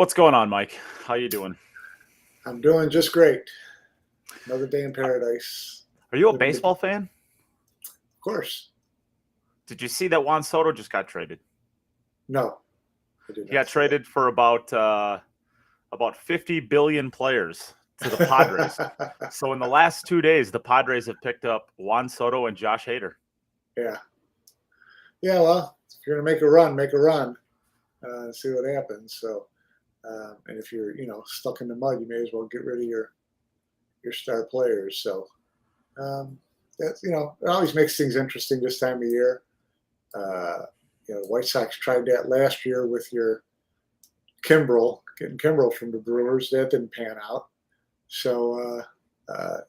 What's going on, Mike? How you doing? I'm doing just great. Another day in paradise. Are you a baseball fan? Of course. Did you see that Juan Soto just got traded? No. He got traded for about 50 billion players to the Padres. So in the last 2 days, the Padres have picked up Juan Soto and Josh Hader. Yeah. Yeah, well, if you're going to make a run, make a run. See what happens. So, and if you're, stuck in the mud, you may as well get rid of your star players. So, that's, it always makes things interesting this time of year. The White Sox tried that last year with your Kimbrel, getting Kimbrel from the Brewers. That didn't pan out. So,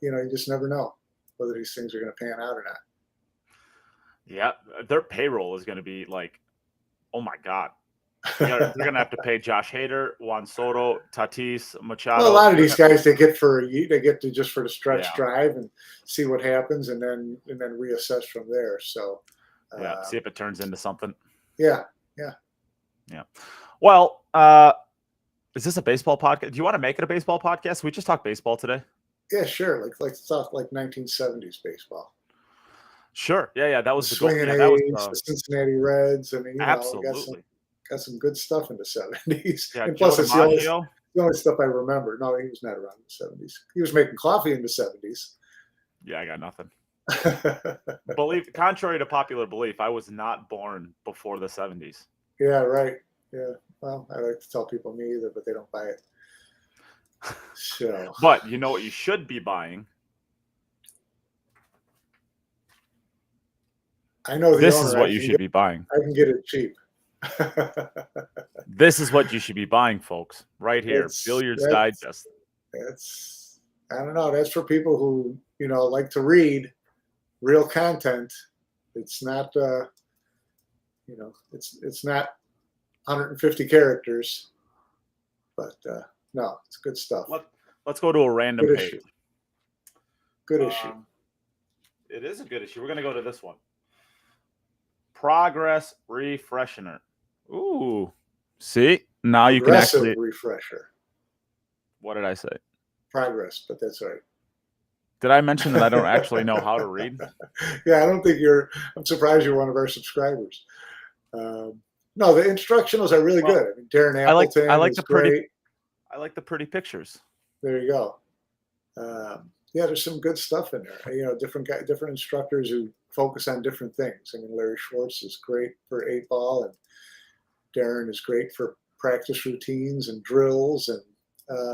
you just never know whether these things are going to pan out or not. Yeah, their payroll is going to be like, oh my God. They're going to have to pay Josh Hader, Juan Soto, Tatis, Machado. Well, a lot of these guys they get to just for the stretch Yeah. drive and see what happens, and then reassess from there. So, see if it turns into something. Yeah. Well, is this a baseball podcast? Do you want to make it a baseball podcast? We just talked baseball today. Yeah, sure. Like stuff like 1970s baseball. Sure. Yeah. That was the swinging age, the Cincinnati Reds. I mean, absolutely. Got some good stuff in the 70s. Yeah, and plus, it's the only stuff I remember. No, he was not around in the 70s. He was making coffee in the 70s. Yeah, I got nothing. Contrary to popular belief, I was not born before the 70s. Yeah, right. Yeah. Well, I like to tell people me either, but they don't buy it. So. But you know what you should be buying? I know this is what you should be buying. I can get it cheap. This is what you should be buying, folks. Right here, Billiards Digest. I don't know. That's for people who like to read real content. It's not it's not 150 characters, but no, it's good stuff. Let's go to a random good page. Issue. Good issue. It is a good issue. We're going to go to this one. Progress Refreshener. Ooh. See? Now you can actually... refresher. What did I say? Progress, but that's right. Did I mention that I don't actually know how to read? Yeah, I don't think I'm surprised you're one of our subscribers. No, the instructionals are really good. I mean, Darren Appleton I like is the great. I like the pretty pictures. There you go. Yeah, there's some good stuff in there. Different instructors who focus on different things. I mean, Larry Schwartz is great for 8-ball, and Darren is great for practice routines and drills. And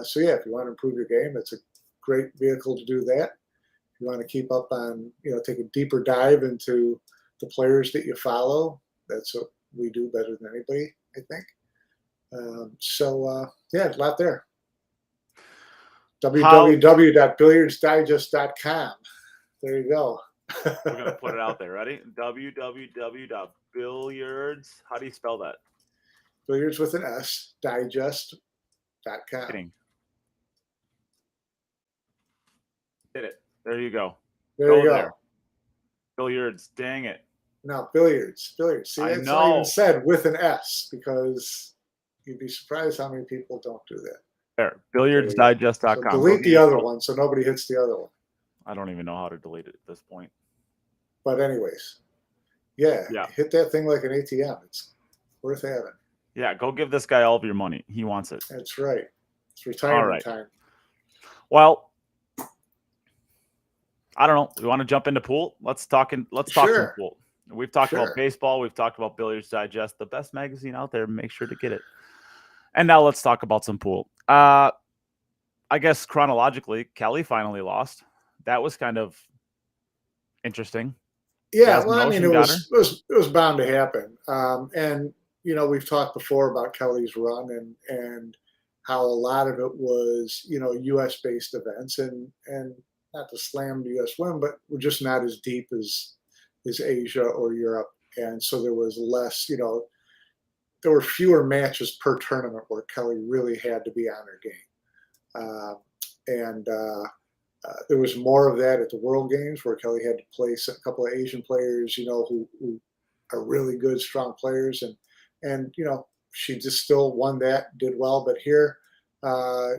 so, yeah, if you want to improve your game, it's a great vehicle to do that. If you want to keep up on, take a deeper dive into the players that you follow, that's what we do better than anybody, I think. Yeah, a lot there. www.billiardsdigest.com. There you go. We're going to put it out there. Ready? www.billiards. How do you spell that? Billiards with an S, digest.com. Hit it. There you go. There you go. There. Billiards. Dang it. No, billiards. See, that's not even said with an S, because you'd be surprised how many people don't do that. There. Billiardsdigest.com. So delete the other one so nobody hits the other one. I don't even know how to delete it at this point. But anyways, yeah. Hit that thing like an ATM. It's worth having. Yeah, go give this guy all of your money. He wants it. That's right. It's retirement time. Well, I don't know. We want to jump into pool? Let's talk some pool. We've talked about baseball. We've talked about Billiards Digest, the best magazine out there. Make sure to get it. And now let's talk about some pool. I guess chronologically, Kelly finally lost. That was kind of interesting. Yeah, well, I mean, it was bound to happen. And we've talked before about Kelly's run and how a lot of it was, U.S. based events and not to slam the U.S. women, but we're just not as deep as Asia or Europe. And so there was less, there were fewer matches per tournament where Kelly really had to be on her game. There was more of that at the World Games where Kelly had to place a couple of Asian players, who are really good, strong players. And she just still won that, did well. But here,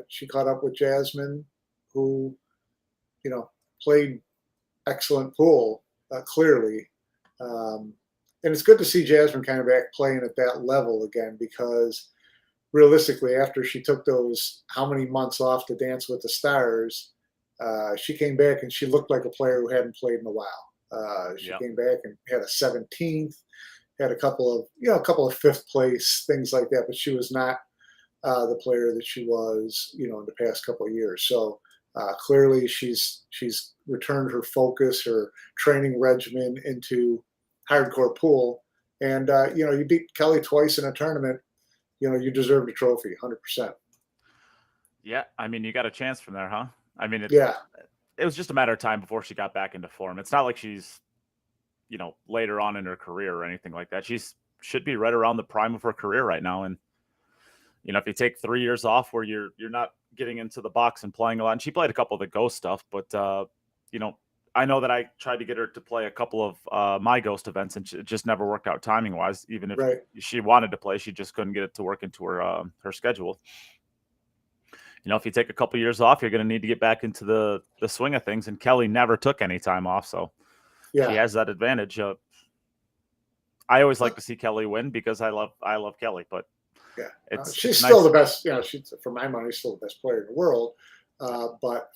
she caught up with Jasmin, who, played excellent pool, clearly. And it's good to see Jasmin kind of back playing at that level again, because realistically, after she took those how many months off to Dance with the Stars, she came back and she looked like a player who hadn't played in a while. She came back and had a 17th, had a couple of fifth place, things like that, but she was not the player that she was, in the past couple of years. So clearly she's returned her focus, her training regimen into hardcore pool. And, you beat Kelly twice in a tournament, you deserved a trophy, 100%. Yeah, I mean, you got a chance from there, huh? I mean, it was just a matter of time before she got back into form. It's not like she's, later on in her career or anything like that. Should be right around the prime of her career right now. And, if you take 3 years off where you're not getting into the box and playing a lot, and she played a couple of the Ghost stuff, but, I know that I tried to get her to play a couple of my Ghost events, and it just never worked out timing wise. Even if she wanted to play, she just couldn't get it to work into her schedule. If you take a couple years off, you're going to need to get back into the swing of things. And Kelly never took any time off, so she has that advantage. I always like to see Kelly win because I love Kelly, but she's still the best. She's, for my money, still the best player in the world. But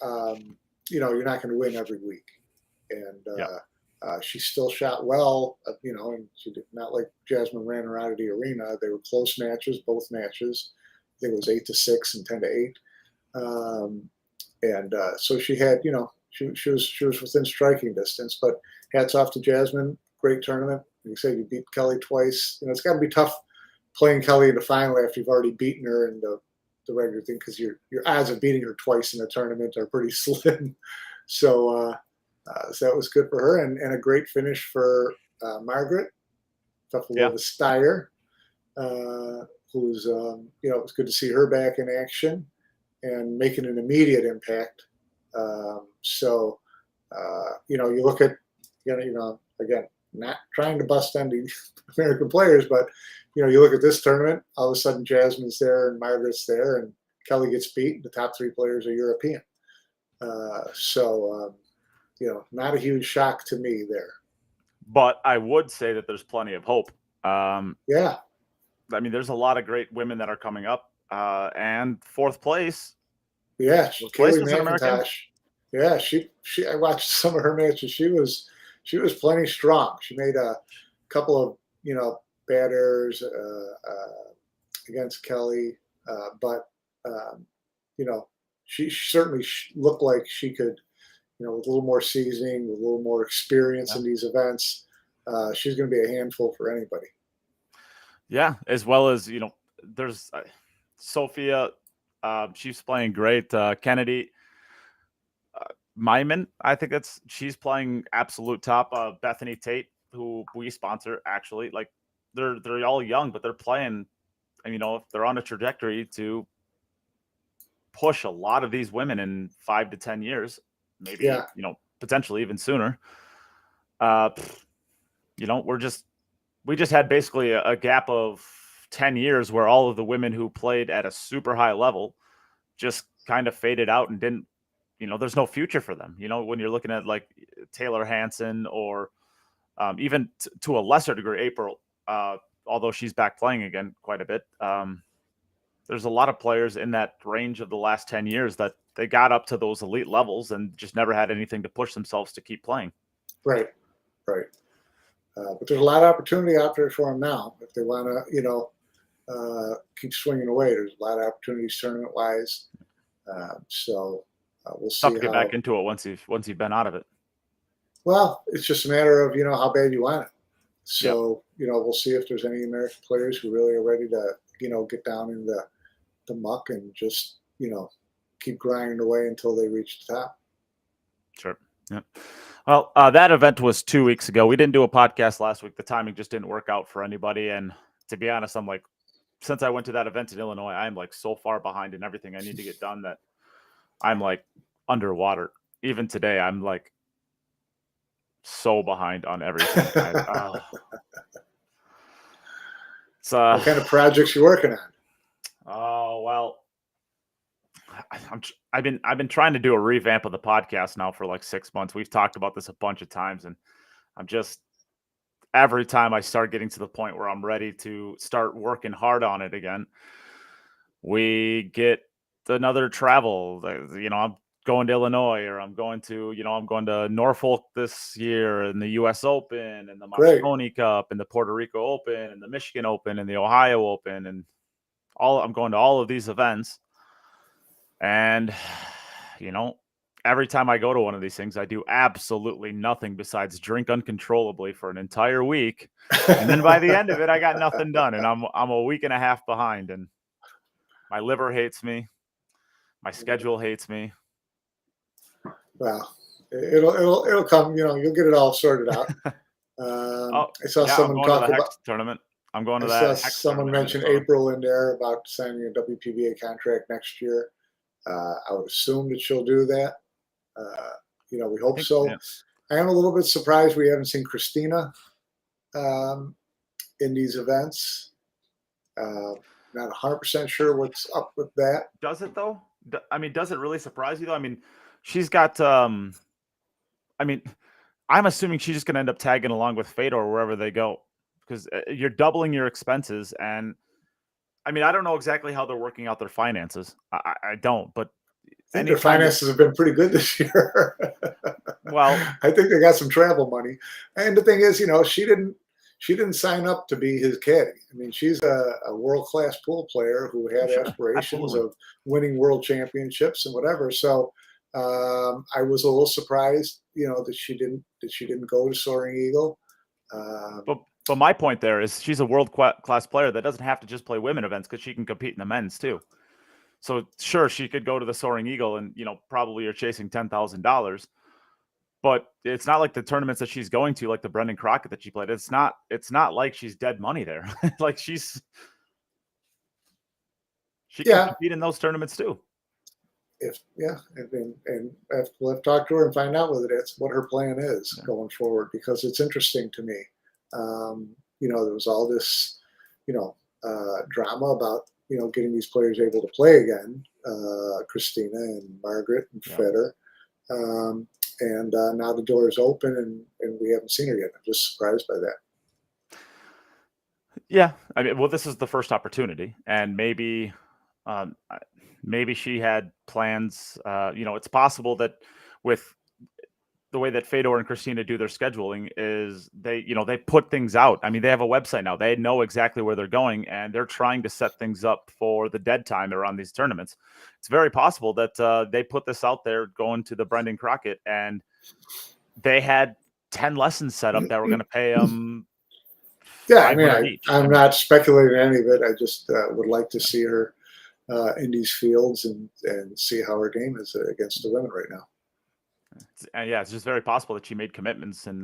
you're not going to win every week, and she still shot well. And she did not like Jasmin ran her out of the arena. They were close matches, both matches. I think it was 8-6 and 10-8. So she had, she was within striking distance. But hats off to Jasmin, great tournament. Like you said, you beat Kelly twice. It's got to be tough playing Kelly in the final after you've already beaten her in the regular thing, because your odds of beating her twice in a tournament are pretty slim. So that was good for her, and a great finish for Margaret Steyer, who's it was good to see her back in action and making an immediate impact. You look at again, not trying to bust any American players, but you look at this tournament, all of a sudden Jasmin's there and Margaret's there, and Kelly gets beat. The top three players are European. Not a huge shock to me there. But I would say that there's plenty of hope. I mean, there's a lot of great women that are coming up. And fourth place. Yeah, Kaylee McIntosh. Yeah, she I watched some of her matches. She was plenty strong. She made a couple of bad errors against Kelly, but she certainly looked like she could, with a little more seasoning, with a little more experience in these events, she's going to be a handful for anybody. Yeah, as well as there's Sophia. She's playing great. Kennedy Myman, I think she's playing absolute top. Bethany Tate, who we sponsor, actually, like they're all young, but they're playing. And if they're on a trajectory to push a lot of these women in 5 to 10 years, maybe potentially even sooner. We just had basically a gap of 10 years where all of the women who played at a super high level just kind of faded out and didn't, there's no future for them. When you're looking at like Taylor Hansen or even to a lesser degree, April, although she's back playing again quite a bit. There's a lot of players in that range of the last 10 years that they got up to those elite levels and just never had anything to push themselves to keep playing. Right. But there's a lot of opportunity out there for them now if they want to, keep swinging away. There's a lot of opportunities tournament-wise. We'll see. Tough to get back into it once you've been out of it. Well, it's just a matter of how bad you want it. So we'll see if there's any American players who really are ready to get down in the muck and just keep grinding away until they reach the top. Sure. Yeah. Well, that event was 2 weeks ago. We didn't do a podcast last week. The timing just didn't work out for anybody. And to be honest, I'm like, since I went to that event in Illinois, I'm like so far behind in everything I need to get done that I'm like underwater. Even today, I'm like so behind on everything. What kind of projects you working on? Oh well, I've been trying to do a revamp of the podcast now for like 6 months. We've talked about this a bunch of times, and I'm just every time I start getting to the point where I'm ready to start working hard on it again, we get another travel. I'm going to Illinois, or I'm going to Norfolk this year, and the U.S. Open, and the Moscone Cup, and the Puerto Rico Open, and the Michigan Open, and the Ohio Open, and I'm going to all of these events. And every time I go to one of these things, I do absolutely nothing besides drink uncontrollably for an entire week. And then by the end of it, I got nothing done, and I'm a week and a half behind, and my liver hates me. My schedule hates me. Well, it'll come. You'll get it all sorted out. I saw someone talk about tournament. I'm going to that. I saw someone mention April in there about signing a WPBA contract next year. I would assume that she'll do that. We hope so. Yeah. I am a little bit surprised we haven't seen Christina in these events. Not 100% sure what's up with that. Does it though? Does it really surprise you though? She's got. I'm assuming she's just going to end up tagging along with Fedor wherever they go, because you're doubling your expenses. And I don't know exactly how they're working out their finances. I don't, but I think their finances have been pretty good this year. Well, I think they got some travel money. And the thing is, she didn't sign up to be his caddy. She's a world-class pool player who had aspirations of winning world championships and whatever. So I was a little surprised, that she didn't go to Soaring Eagle. But my point there is she's a world-class player that doesn't have to just play women events, because she can compete in the men's too. So sure, she could go to the Soaring Eagle and, probably you're chasing $10,000. But it's not like the tournaments that she's going to, like the Brendan Crockett that she played. It's not like she's dead money there. Like she can compete in those tournaments too. And we'll have to talk to her and find out whether that's what her plan is going forward, because it's interesting to me. There was all this, drama about, getting these players able to play again, Christina and Margaret and Fedor. And now the door is open, and we haven't seen her yet. I'm just surprised by that. Yeah. This is the first opportunity, and maybe she had plans. It's possible that with the way that Fedor and Christina do their scheduling is they put things out. They have a website now. They know exactly where they're going, and they're trying to set things up for the dead time around these tournaments. It's very possible that they put this out there going to the Brendan Crockett, and they had 10 lessons set up that were going to pay them. I'm not speculating any of it. I just would like to see her in these fields and see how her game is against the women right now. It's just very possible that she made commitments in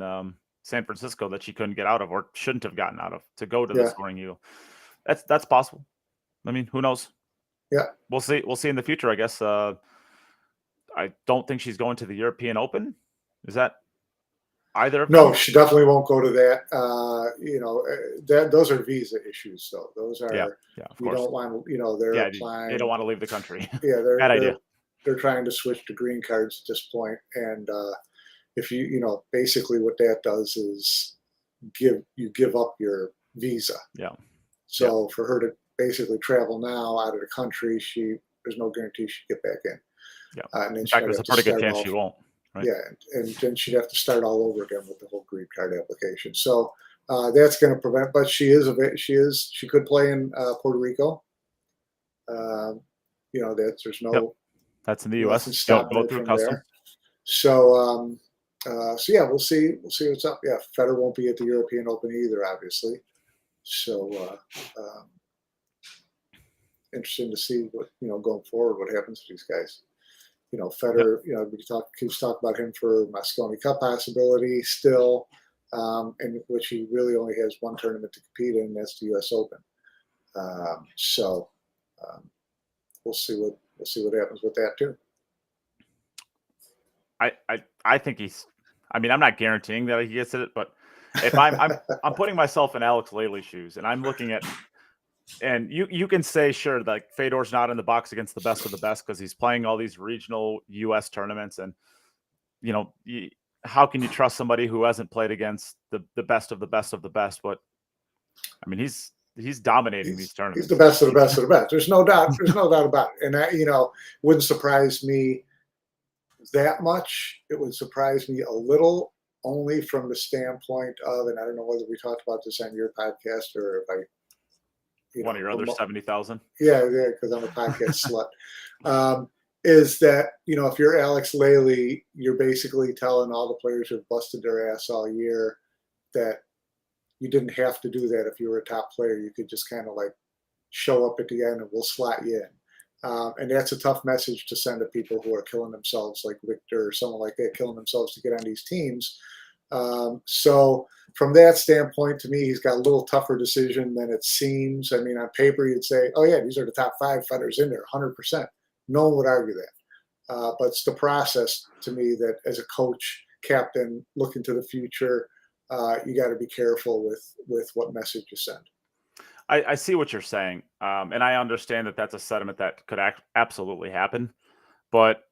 San Francisco that she couldn't get out of, or shouldn't have gotten out of, to go to the Soaring Eagle. That's possible. Who knows? Yeah, we'll see. We'll see in the future, I guess. I don't think she's going to the European Open. Is that either of them? No, she definitely won't go to that. Those are visa issues, though. Those are of course. Don't want. They're applying. They don't want to leave the country. Yeah, bad idea. They're trying to switch to green cards at this point, and if basically what that does is give up your visa. Yeah. So for her to basically travel now out of the country, there's no guarantee she'd get back in. Yeah. And then in fact, there's a pretty good chance she won't. Right? Yeah, and then she'd have to start all over again with the whole green card application. So that's going to prevent. But she could play in Puerto Rico. There's no. Yep. That's in the U.S. Don't go through custom. There. So we'll see what's up. Yeah, Fedor won't be at the European Open either, obviously. So interesting to see what going forward, what happens to these guys. Fedor, keeps talking about him for Moscone Cup possibility still, in which he really only has one tournament to compete in, that's the U.S. Open. We'll see what happens with that too. I think he's. I'm not guaranteeing that he gets it, but if I'm putting myself in Alex Laley's shoes, and I'm looking at and you can say, sure, like Fedor's not in the box against the best of the best because he's playing all these regional U.S. tournaments, and how can you trust somebody who hasn't played against the best of the best of the best? But I mean, he's dominating these tournaments. He's the best of the best of the best. There's no doubt. There's no doubt about it. And that, wouldn't surprise me that much. It would surprise me a little, only from the standpoint of, and I don't know whether we talked about this on your podcast or if I, one of your other 70,000. Yeah, because I'm a podcast slut. Is that, if you're Alex Lely, you're basically telling all the players who've busted their ass all year that you didn't have to do that if you were a top player. You could just kind of like show up at the end and we'll slot you in. And that's a tough message to send to people who are killing themselves, like Victor or someone like that, killing themselves to get on these teams. So from that standpoint, to me, he's got a little tougher decision than it seems. I mean, on paper, you'd say, oh, yeah, these are the top 5 fighters in there, 100%. No one would argue that. But it's the process, to me, that as a coach, captain, looking to the future, you got to be careful with what message you send. I see what you're saying. And I understand that that's a sentiment that could absolutely happen. But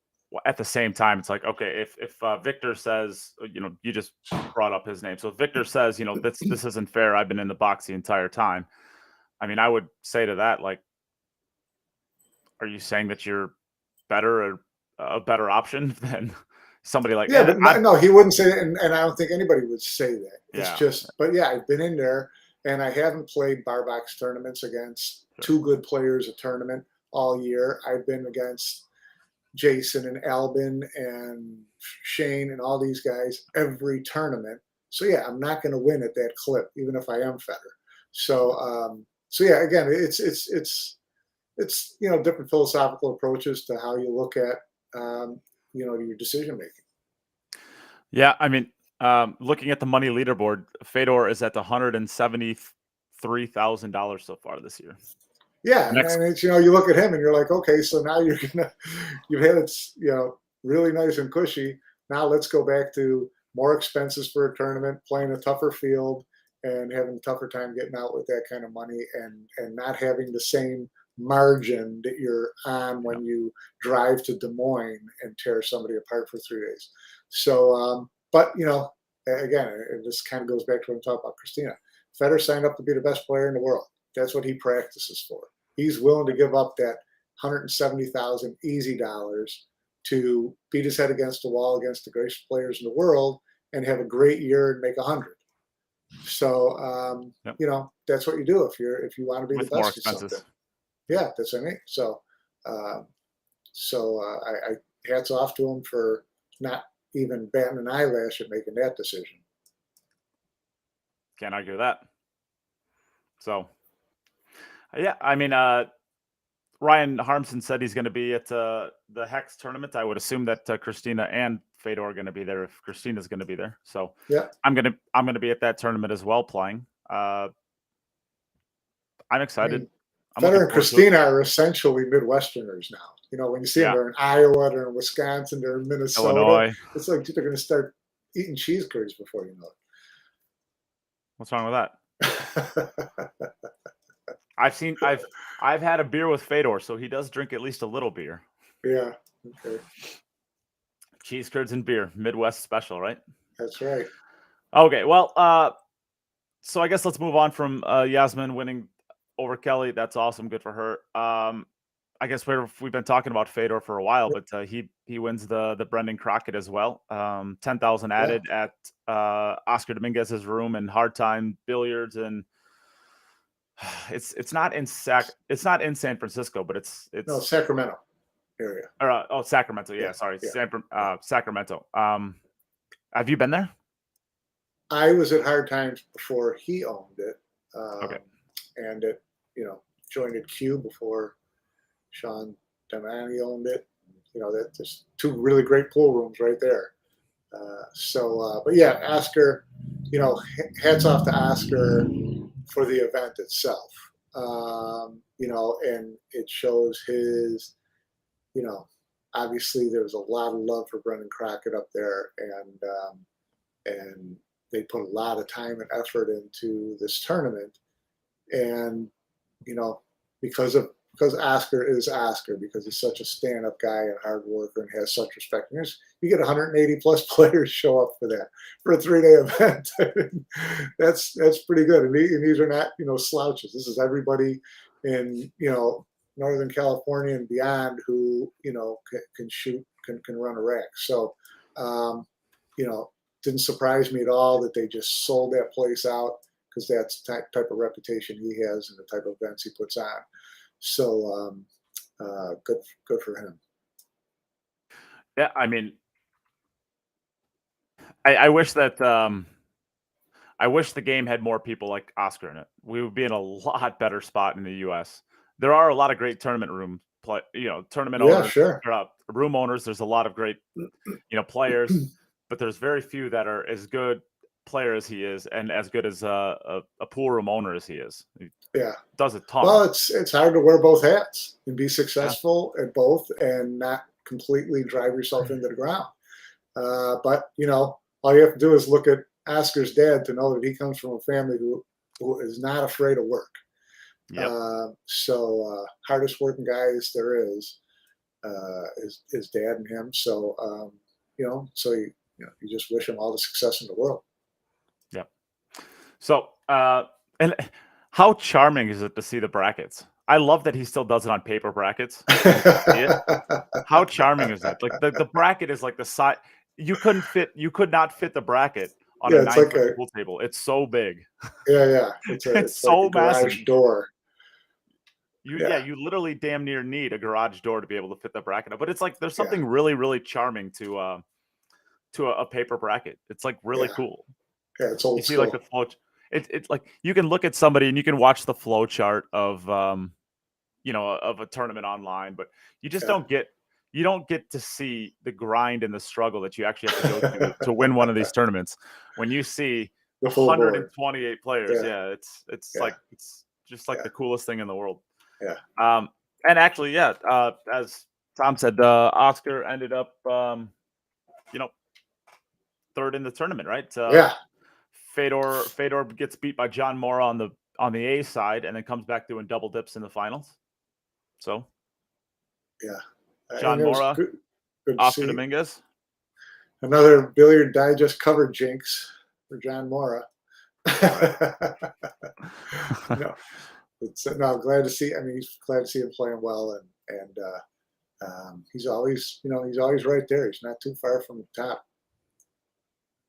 at the same time, it's like, okay, if Victor says, you just brought up his name. So if Victor says, this isn't fair, I've been in the box the entire time. I mean, I would say to that, like, are you saying that you're better or a better option than somebody like that? Yeah, but no, he wouldn't say it, and I don't think anybody would say that. It's just, but yeah, I've been in there, and I haven't played bar box tournaments against 2 good players a tournament all year. I've been against Jason and Albin and Shane and all these guys every tournament. So yeah, I'm not going to win at that clip, even if I am Fedor. So yeah, again, it's different philosophical approaches to how you look at your decision making. Yeah, I mean, looking at the money leaderboard, Fedor is at $173,000 so far this year. Yeah, and it's you look at him and you're like, okay, so now you've had it really nice and cushy. Now let's go back to more expenses for a tournament, playing a tougher field, and having a tougher time getting out with that kind of money, and not having the same margin that you're on when you drive to Des Moines and tear somebody apart for 3 days. So, but again, this kind of goes back to what I'm talking about, Christina. Fedor signed up to be the best player in the world. That's what he practices for. He's willing to give up that $170,000 easy dollars to beat his head against the wall against the greatest players in the world and have a great year and make 100. So, that's what you do if you want to be the best at something. Yeah, that's what I mean. So, I hats off to him for not even batting an eyelash at making that decision. Can't argue that. So, yeah, I mean, Ryan Harmson said he's going to be at the Hex tournament. I would assume that Christina and Fedor are going to be there if Christina's going to be there. So, yeah, I'm going to be at that tournament as well playing. I'm excited. I mean, Fedor and Christina are essentially Midwesterners now. When you see them, they're in Iowa, they're in Wisconsin, they're in Minnesota. Illinois. It's like they're going to start eating cheese curds before you know it. What's wrong with that? I've had a beer with Fedor, so he does drink at least a little beer. Yeah. Okay. Cheese curds and beer, Midwest special, right? That's right. Okay. Well, so I guess let's move on from Jasmin winning over Kelly. That's awesome. Good for her. I guess we've been talking about Fedor for a while, but he wins the Brendan Crockett as well. 10,000 added at Oscar Dominguez's room and Hard Time Billiards, and it's not in San Francisco, but it's Sacramento area. Or, Sacramento. Yeah, sorry, Sacramento. Have you been there? I was at Hard Times before he owned it. Okay. And it, joined at Q before Sean Damani owned it. There's 2 really great pool rooms right there. But yeah, Oscar, hats off to Oscar for the event itself. And it shows his, obviously there was a lot of love for Brendan Crockett up there, and they put a lot of time and effort into this tournament. And because Oscar is Oscar, because he's such a stand-up guy and hard worker and has such respect. And you get 180 plus players show up for a 3-day event. That's pretty good. And these are not slouches. This is everybody in Northern California and beyond who can shoot, can run a rack. So didn't surprise me at all that they just sold that place out, because that's the type of reputation he has and the type of events he puts on. So good for him. Yeah, I mean, I wish that I wish the game had more people like Oscar in it. We would be in a lot better spot in the U.S. There are a lot of great tournament tournament owners, sure. Room owners. There's a lot of great players, but there's very few that are as good player as he is and as good as a pool room owner as he is. He does a ton. Well, it's hard to wear both hats and be successful at both and not completely drive yourself into the ground. But all you have to do is look at Oscar's dad to know that he comes from a family who is not afraid of work. Yep. Hardest working guys there is his dad and him. So you just wish him all the success in the world. Yep. So and how charming is it to see the brackets? I love that he still does it on paper brackets. How charming is that? Like the bracket is like the size. You could not fit the bracket on a 9-foot pool table. It's so big. Yeah. It's so like a garage massive door. You literally damn near need a garage door to be able to fit the bracket up. But it's like there's something really, really charming to a paper bracket. It's like really cool. Yeah, it's old you see school. Like the flow. It's like you can look at somebody and you can watch the flow chart of of a tournament online, but you just don't get to see the grind and the struggle that you actually have to go through to win one of these tournaments. When you see 128 players, it's just like the coolest thing in the world. Yeah. And actually, as Tom said, Oscar ended up third in the tournament, right? Fedor gets beat by John Morra on the A side, and then comes back doing double dips in the finals. So, John Morra, good Oscar Dominguez. Another Billiard Digest cover jinx for John Morra. I'm glad to see. I mean, he's glad to see him playing well, and he's always right there. He's not too far from the top.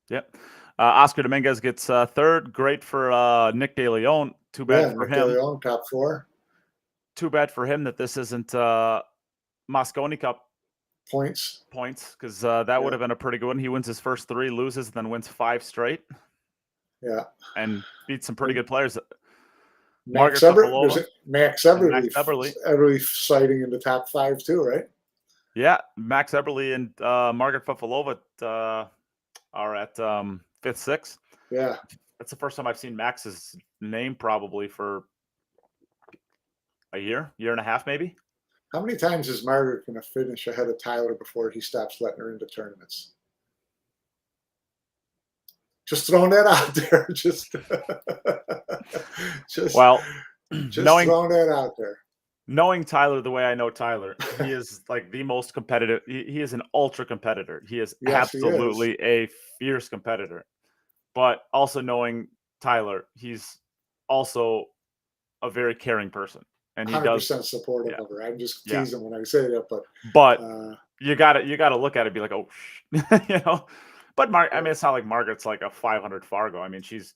Yep. Oscar Dominguez gets third. Great for Nick De Leon. Too bad for Nick him. De Leon, top 4. Too bad for him that this isn't Mosconi Cup points, because that would have been a pretty good one. He wins his first 3, loses, and then wins 5 straight. Yeah. And beats some pretty good players. Max Eberly sighting in the top 5 too, right? Yeah, Max Eberly and Margaret Fafalova are at 5th, 6th. Yeah. That's the first time I've seen Max's name probably for a year and a half, maybe. How many times is Margaret going to finish ahead of Tyler before he stops letting her into tournaments? Just throwing that out there. Just throwing that out there. Knowing Tyler the way I know Tyler, he is like the most competitive. He is an ultra competitor. He is absolutely a fierce competitor. But also knowing Tyler, he's also a very caring person, and he 100% supportive of her. I'm just teasing when I say that, but you gotta look at it and be like, oh, But I mean, it's not like Margaret's like a 500 Fargo. I mean, she's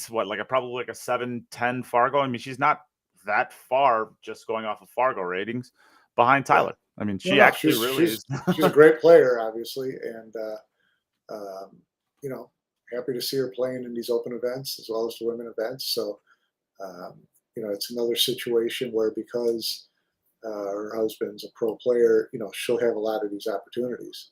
what, like probably like a 710 Fargo. I mean, she's not that far, just going off of Fargo ratings, behind Tyler. I mean, she's a great player, obviously, and happy to see her playing in these open events as well as the women events. So, it's another situation where, because her husband's a pro player, she'll have a lot of these opportunities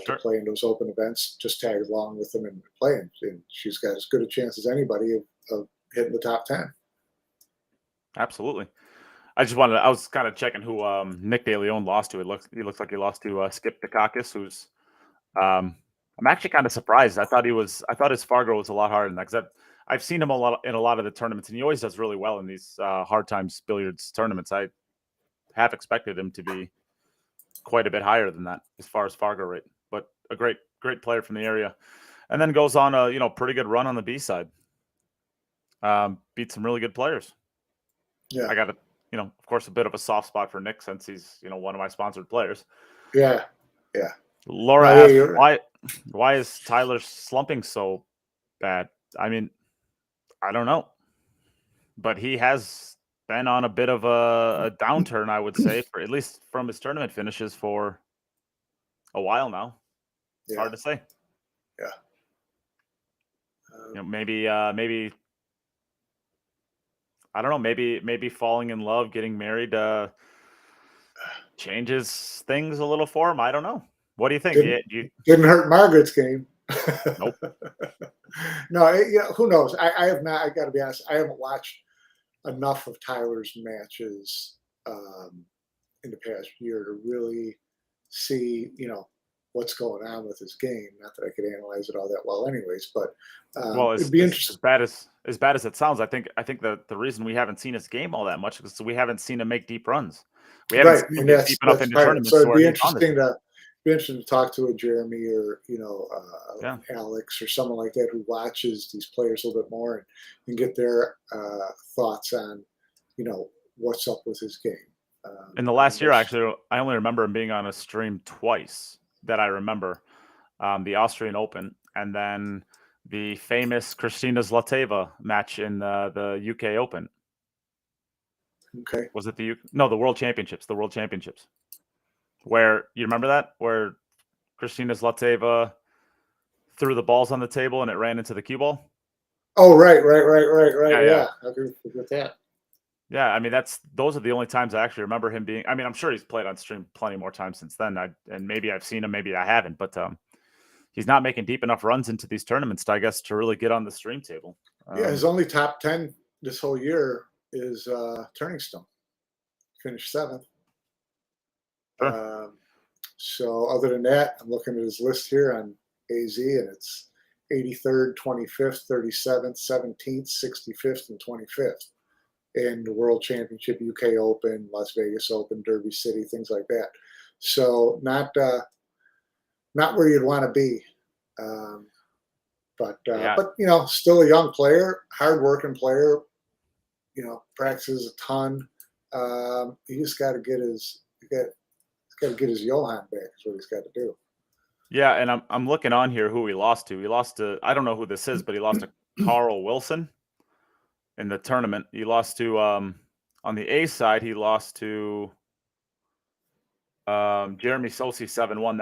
to play in those open events. Just tag along with them and play, and she's got as good a chance as anybody of hitting the top 10. Absolutely. I was kind of checking who Nick De Leon lost to. He looks like he lost to Skip Dukakis, who's I'm actually kind of surprised. I thought his Fargo was a lot harder than that, because I've seen him in a lot of the tournaments, and he always does really well in these hard times billiards tournaments. I have expected him to be quite a bit higher than that as far as Fargo rate, but a great player from the area, and then goes on a pretty good run on the B side. Beat some really good players. Yeah, I got of course, a bit of a soft spot for Nick since he's one of my sponsored players. Yeah. Laura asked, why is Tyler slumping so bad? I mean, I don't know, but he has been on a bit of a downturn, I would say, for at least from his tournament finishes for a while now. It's hard to say. Yeah. Maybe I don't know. Maybe falling in love, getting married, changes things a little for him. I don't know. What do you think? Didn't hurt Margaret's game. Nope. No, who knows? I have not. I got to be honest. I haven't watched enough of Tyler's matches in the past year to really see, what's going on with his game. Not that I could analyze it all that well, anyways. But it'd be interesting. As bad as it sounds, I think the reason we haven't seen his game all that much is we haven't seen him make deep runs. We haven't seen him deep enough into tournaments. So it'd be interesting to talk to a Jeremy or Alex or someone like that who watches these players a little bit more and get their thoughts on what's up with his game. In the last year, actually, I only remember him being on a stream twice that I remember. The Austrian Open and then the famous Kristina Zlateva match in the UK Open. Okay. Was it the World Championships? The World Championships. Where you remember that? Where Kristina Zlateva threw the balls on the table and it ran into the cue ball? Oh, right. Yeah. I agree with that. Yeah, I mean those are the only times I actually remember him being. I mean, I'm sure he's played on stream plenty more times since then. And maybe I've seen him, maybe I haven't, but he's not making deep enough runs into these tournaments, I guess, to really get on the stream table. His only top 10 this whole year is Turning Stone. Finished 7th. Sure. So other than that, I'm looking at his list here on AZ, and it's 83rd, 25th, 37th, 17th, 65th, and 25th in the World Championship, UK Open, Las Vegas Open, Derby City, things like that. So not where you'd want to be, but still a young player, hardworking player. Practices a ton. He just got to get his Johan back. Is what he's got to do. Yeah, and I'm looking on here who he lost to. He lost to, I don't know who this is, but he lost to Carl Wilson in the tournament. He lost to on the A side. He lost to Jeremy Sosi 7-1.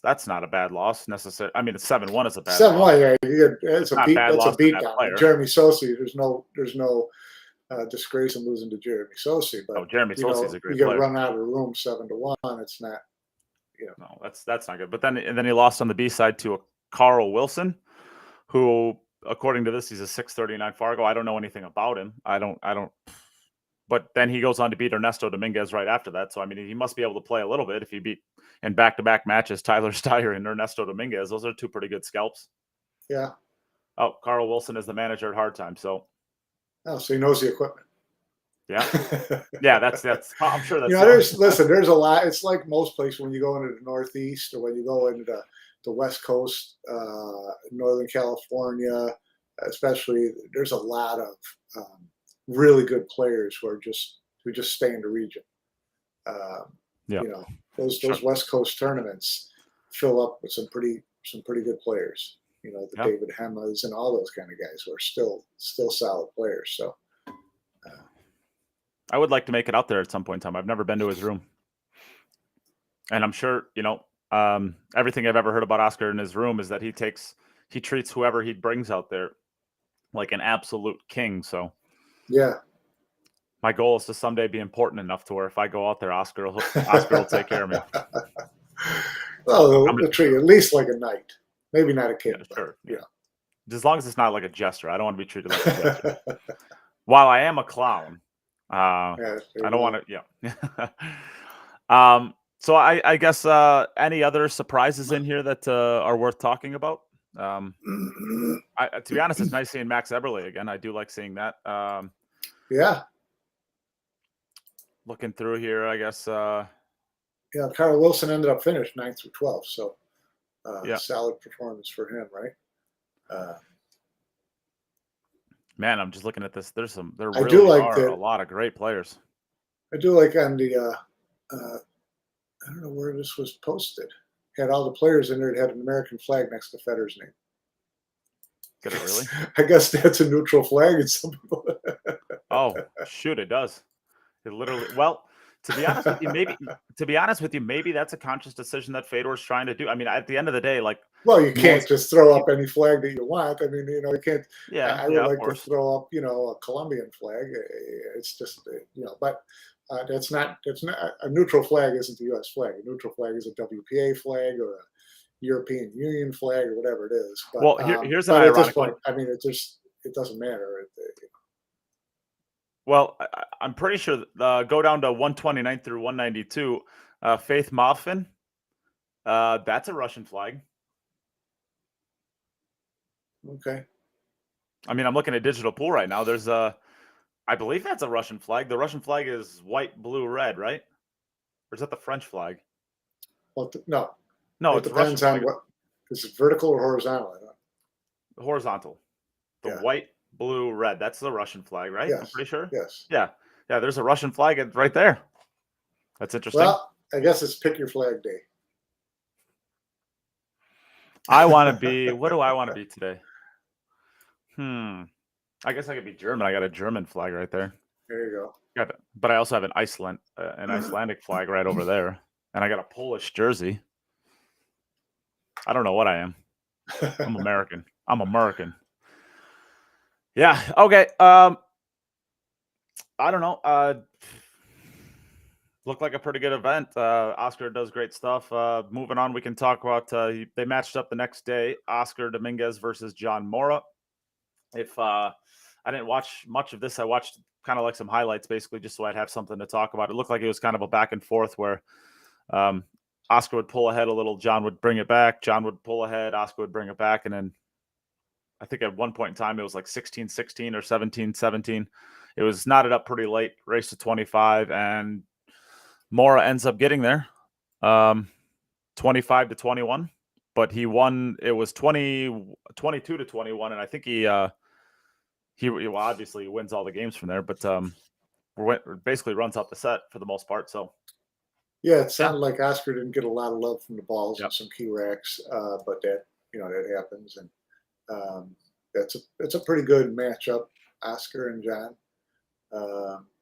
That's not a bad loss necessarily. I mean, 7-1 is a bad 7-1, loss. yeah, it's a beat. That's a beat down. Jeremy Sosi, there's no disgrace in losing to Jeremy Sosi. But Jeremy Sosi is a great player. You player. get run out of the room 7-1. It's not. No, that's not good. But then he lost on the B side to a Carl Wilson, who, according to this, he's a 639 Fargo. I don't know anything about him. I don't. But then he goes on to beat Ernesto Dominguez right after that. So I mean, he must be able to play a little bit if he beat in back-to-back matches Tyler Steyer and Ernesto Dominguez. Those are two pretty good scalps. Yeah. Oh, Carl Wilson is the manager at Hard Time. So. Oh, so he knows the equipment. Yeah, yeah, that's. I'm sure that's. There's a lot. It's like most places when you go into the Northeast or when you go into the West Coast, Northern California, especially. There's a lot of really good players who just stay in the region. Those West Coast tournaments fill up with some pretty good players. David Hemmas and all those kind of guys who are still solid players. So. I would like to make it out there at some point in time. I've never been to his room. And I'm sure, everything I've ever heard about Oscar in his room is that he treats whoever he brings out there like an absolute king. So yeah, my goal is to someday be important enough to where if I go out there, Oscar will take care of me. Well, they'll treat you at least like a knight. Maybe not a king. Yeah, sure. Yeah. As long as it's not like a jester. I don't want to be treated like a jester. While I am a clown. I don't want to. Yeah. So I guess any other surprises in here that are worth talking about? To be honest, it's nice seeing Max Eberle again. I do like seeing that. Yeah. Looking through here, I guess. Yeah, Carl Wilson ended up finished 9th through 12th, so Yeah. solid performance for him, right? Man, I'm just looking at this. There I do really like are that. a lot of great players. I do like on the I don't know where this was posted. Had all the players in there. It had an American flag next to Fedor's name. Did it really? I guess that's a neutral flag in some people. Oh, shoot, it does. It literally. Well, to be honest with you, maybe that's a conscious decision that Fedor's trying to do. I mean, at the end of the day, like, well, you can't just throw up any flag that you want. I mean, you can't. Yeah, I would like to course. throw up, a Colombian flag. It's just, but that's not a neutral flag. Isn't the U.S. flag? A neutral flag is a WPA flag or a European Union flag or whatever it is. But, well, here's an but ironic at this point, I mean, it doesn't matter. Well, I'm pretty sure go down to 129 through 192. Faith Moffin, that's a Russian flag. Okay. I mean, I'm looking at digital pool right now. There's I believe that's a Russian flag. The Russian flag is white, blue, red, right? Or is that the French flag? Well, no. No, it depends on what. Is it vertical or horizontal? Horizontal. The white, blue, red. That's the Russian flag, right? Yes. I'm pretty sure. Yes. Yeah. There's a Russian flag right there. That's interesting. Well, I guess it's pick your flag day. I want to be. What do I want to be today? I guess I could be German. I got a German flag right there. There you go. Got it. But I also have an Icelandic flag right over there, and I got a Polish jersey. I don't know what I am. I'm American. Yeah. Okay. I don't know. Looked like a pretty good event. Oscar does great stuff. Moving on, we can talk about. They matched up the next day. Oscar Dominguez versus John Morra. If I didn't watch much of this, I watched kind of like some highlights, basically, just so I'd have something to talk about. It looked like it was kind of a back and forth where Oscar would pull ahead a little, John would bring it back, John would pull ahead, Oscar would bring it back, and then I think at one point in time it was like 16-16 or 17-17. It was knotted up pretty late, race to 25, and Morra ends up getting there, 25-21, but he won. It was 22-21, and I think he obviously wins all the games from there, but basically runs out the set for the most part. So yeah, it sounded like Oscar didn't get a lot of love from the balls Yep. and some key racks, but that that happens, and it's a pretty good matchup, Oscar and John.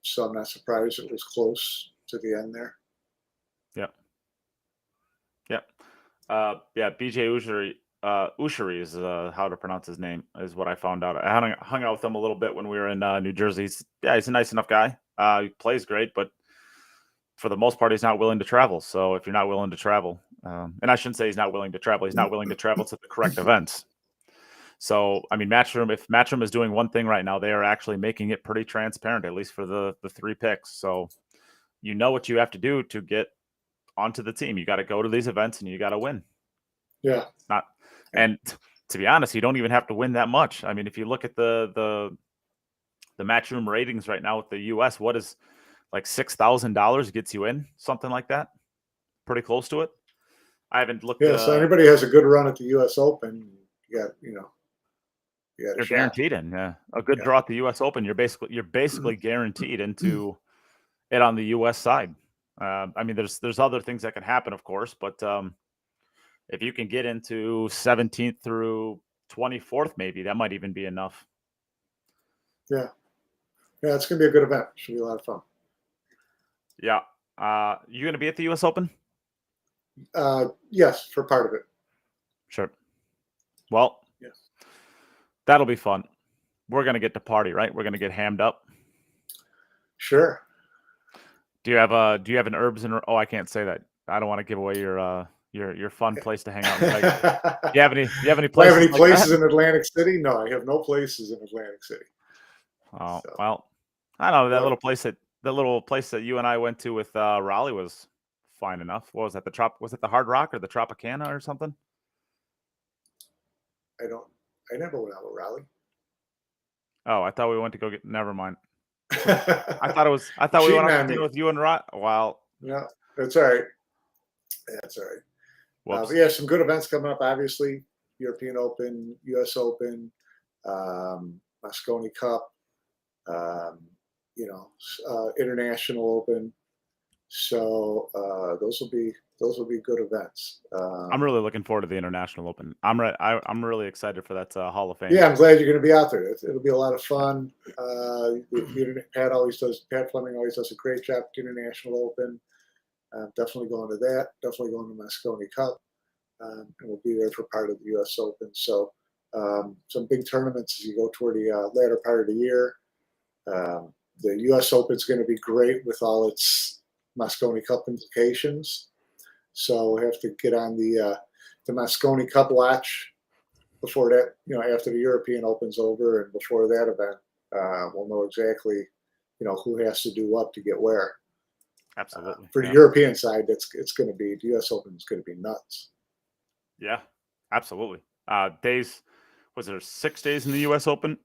So I'm not surprised it was close to the end there. BJ Ouschan is how to pronounce his name, is what I found out. I hung out with him a little bit when we were in New Jersey. He's a nice enough guy. He plays great, but for the most part, he's not willing to travel. So if you're not willing to travel, and I shouldn't say he's not willing to travel, he's not willing to travel to the correct events. So, I mean, if Matchroom is doing one thing right now, they are actually making it pretty transparent, at least for the 3 picks. So you know what you have to do to get onto the team. You got to go to these events and you got to win. Yeah. And to be honest, you don't even have to win that much. I mean, if you look at the Matchroom ratings right now with the US, what is like $6,000 gets you in, something like that? Pretty close to it. I haven't looked. Yeah, so anybody has a good run at the US Open, you're guaranteed in. Yeah. A good draw at the US Open, you're basically guaranteed into it on the US side. I mean, there's other things that can happen, of course, but if you can get into 17th through 24th, maybe that might even be enough. Yeah, it's gonna be a good event. Should be a lot of fun. Yeah, you gonna be at the U.S. Open? Yes, for part of it. Sure. Well, yes, that'll be fun. We're gonna get to party, right? We're gonna get hammed up. Sure. Do you have an herbs and? Oh, I can't say that. I don't want to give away your fun place to hang out. Do you have any places? I have any places in Atlantic City? No, I have no places in Atlantic City. Oh, so. Well, I don't know, that little place that you and I went to with Raleigh was fine enough. What was that? Was it the Hard Rock or the Tropicana or something? I never went out with Raleigh. Oh, I thought we went to go get. Never mind. I thought we went Cheating out on to dinner me. with you and Rod. Well, No, that's all right. That's all right. whoops. But yeah, some good events coming up. Obviously, European Open, U.S. Open, Moscone Cup, um, International Open. So those will be good events. I'm really looking forward to the International Open. I'm really excited for that Hall of Fame. Yeah, I'm glad you're going to be out there. It'll be a lot of fun. Pat Fleming always does a great job at the International Open. Definitely going to that. Definitely going to Moscone Cup. And we'll be there for part of the U.S. Open. So some big tournaments as you go toward the latter part of the year. The U.S. Open is going to be great with all its Moscone Cup implications. So we'll have to get on the Moscone Cup watch before that, after the European Open's over and before that event. We'll know exactly, who has to do what to get where. Absolutely. For the European side, it's going to be, the U.S. Open is going to be nuts. Yeah, absolutely. Was there 6 days in the U.S. Open?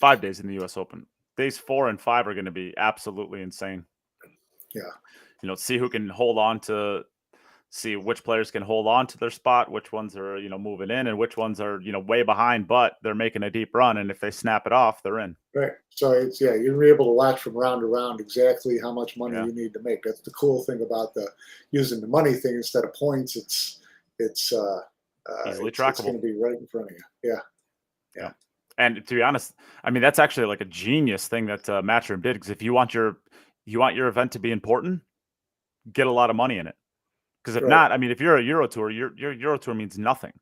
5 days in the U.S. Open. Days 4 and 5 are going to be absolutely insane. Yeah. See who can hold on to, see which players can hold on to their spot, which ones are, moving in, and which ones are, way behind, but they're making a deep run. And if they snap it off, they're in. Right. So you're able to watch from round to round exactly how much money you need to make. That's the cool thing about using the money thing instead of points. It's easily trackable. It's going to be right in front of you. Yeah. And to be honest, I mean, that's actually like a genius thing that Matchroom did, because if you want your event to be important, get a lot of money in it. Because if not, I mean, if you're a Euro Tour, your Euro Tour means nothing.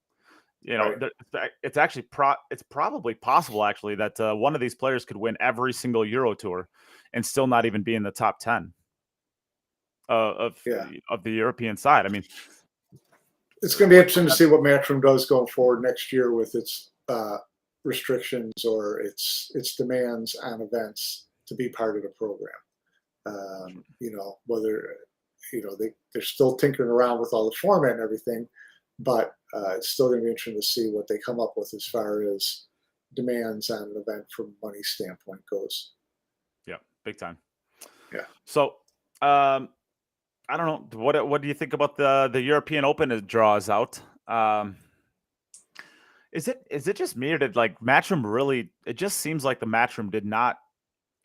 It's actually it's probably possible actually that one of these players could win every single Euro Tour and still not even be in the top 10 of the European side. I mean, it's going to be interesting to see what Matchroom does going forward next year with its restrictions or its demands on events to be part of the program. Whether they're still tinkering around with all the format and everything, but it's still going to be interesting to see what they come up with as far as demands on an event from a money standpoint goes. Yeah, big time. Yeah. So, I don't know. What do you think about the European Open as draws out? Is it just me, or did like Matchroom really? It just seems like the Matchroom did not,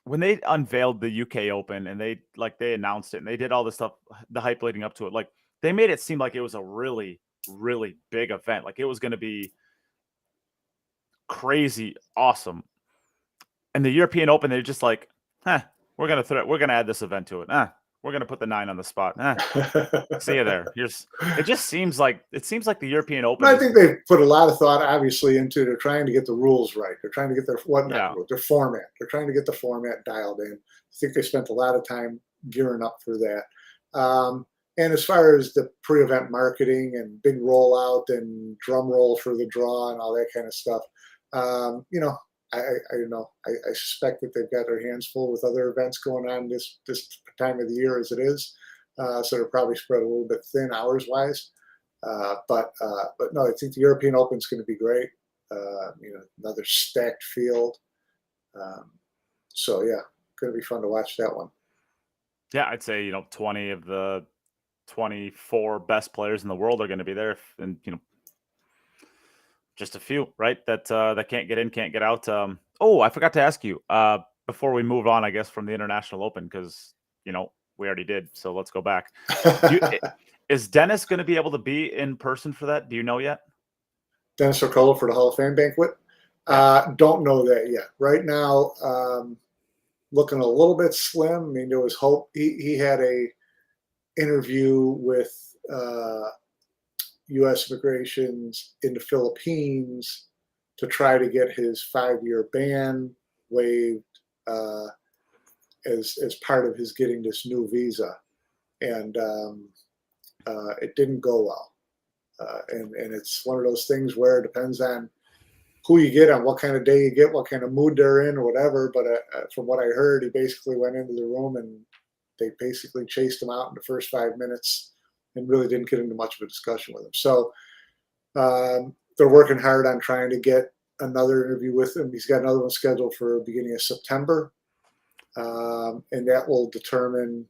when they unveiled the UK Open and they announced it and they did all this stuff, the hype leading up to it, like they made it seem like it was a really, really big event. Like it was going to be crazy awesome. And the European Open, they're just like, we're going to add this event to it. We're going to put the 9 on the spot. See you there. It just seems like the European Open. I think they've put a lot of thought, obviously, into. They're trying to get the rules right. They're trying to get their format. They're trying to get the format dialed in. I think they spent a lot of time gearing up for that. And as far as the pre-event marketing and big rollout and drum roll for the draw and all that kind of stuff, I suspect that they've got their hands full with other events going on this time of the year as it is. So they're probably spread a little bit thin hours wise. But no, I think the European Open is going to be great. Another stacked field. So yeah, going to be fun to watch that one. Yeah, I'd say 20 of the 24 best players in the world are going to be there, and just a few, right? That can't get in, can't get out. I forgot to ask you before we move on, I guess, from the International Open, because we already did. So let's go back. Is Dennis going to be able to be in person for that? Do you know yet? Dennis Orcola for the Hall of Fame banquet? Don't know that yet. Right now, looking a little bit slim. I mean, there was hope. He had a interview with U.S. immigrations in the Philippines to try to get his 5-year ban waived as part of his getting this new visa, and it didn't go well. And it's one of those things where it depends on who you get, on what kind of day you get, what kind of mood they're in, or whatever. But from what I heard, he basically went into the room and they basically chased him out in the first 5 minutes and really didn't get into much of a discussion with him. So they're working hard on trying to get another interview with him. He's got another one scheduled for the beginning of September. And that will determine,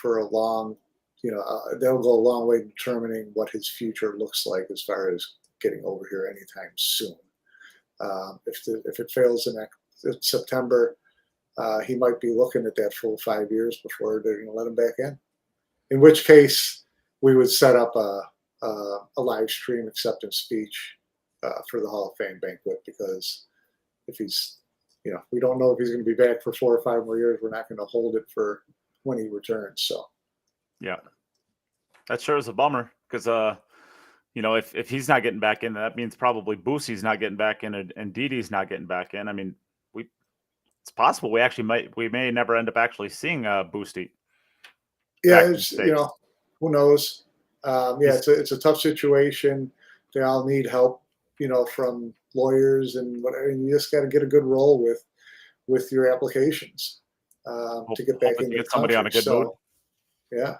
for a long, that'll go a long way in determining what his future looks like as far as getting over here anytime soon. If it fails in September, he might be looking at that full 5 years before they're going to let him back in. In which case, we would set up a live stream acceptance speech for the Hall of Fame banquet, because if he's, we don't know if he's going to be back for 4 or 5 more years. We're not going to hold it for when he returns. So, yeah, that sure is a bummer, because if he's not getting back in, that means probably Boosie's not getting back in, and Didi's not getting back in. I mean, it's possible we may never end up actually seeing Boosty. Yeah, who knows? It's a tough situation. They all need help, from lawyers and whatever. And you just got to get a good roll with your applications to get back into the somebody on a good mood. Yeah.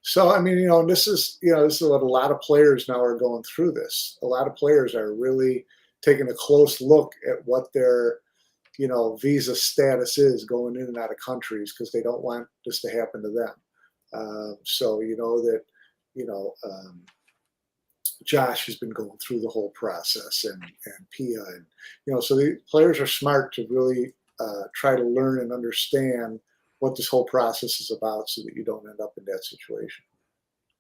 So I mean, this is what a lot of players now are going through. This. A lot of players are really taking a close look at what their visa status is going in and out of countries, because they don't want this to happen to them. So Josh has been going through the whole process, and Pia, and so the players are smart to really try to learn and understand what this whole process is about, so that you don't end up in that situation,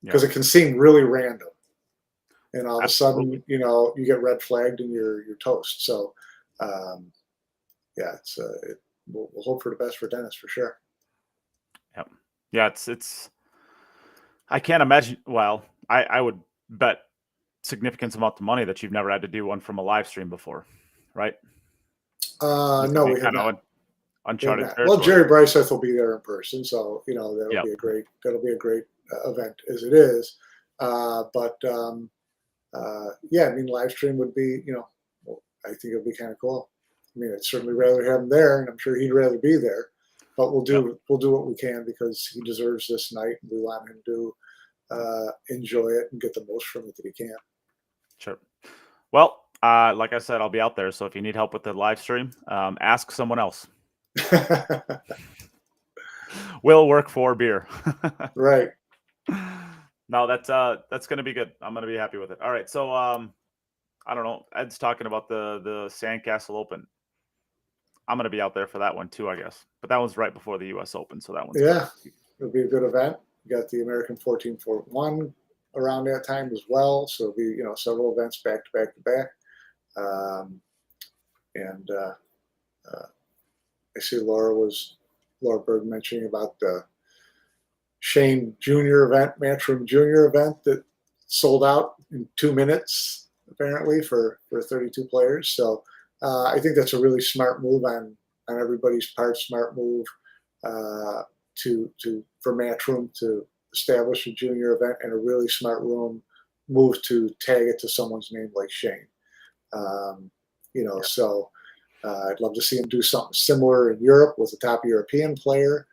because it can seem really random, and all of a sudden you get red flagged and you're toast. So we'll hope for the best for Dennis, for sure. Yep. Yeah, it's I can't imagine. Well, I would bet significant amount of money that you've never had to do one from a live stream before, right? No, we have not. Uncharted territory. Well, Jerry Bryce will be there in person, so that'll be a great event as it is. I mean, live stream would be, I think it'd be kind of cool. I mean, I'd certainly rather have him there, and I'm sure he'd rather be there. But we'll do what we can, because he deserves this night, and we want him to enjoy it and get the most from it that he can. Sure. Well, like I said, I'll be out there. So if you need help with the live stream, ask someone else. We'll work for beer. Right. No, that's going to be good. I'm going to be happy with it. All right. So I don't know. Ed's talking about the Sandcastle Open. I'm going to be out there for that one too, I guess. But that was right before the U.S. Open, so that one's it'll be a good event. You got the American 14-1 around that time as well, so it'll be several events back to back. I see Laura Berg mentioning about the Shane Jr. event, Matchroom Jr. event, that sold out in 2 minutes apparently for 32 players. So I think that's a really smart move on everybody's part. Smart move for Matchroom to establish a junior event, and a really smart move to tag it to someone's name like Shane. So I'd love to see him do something similar in Europe with a top European player.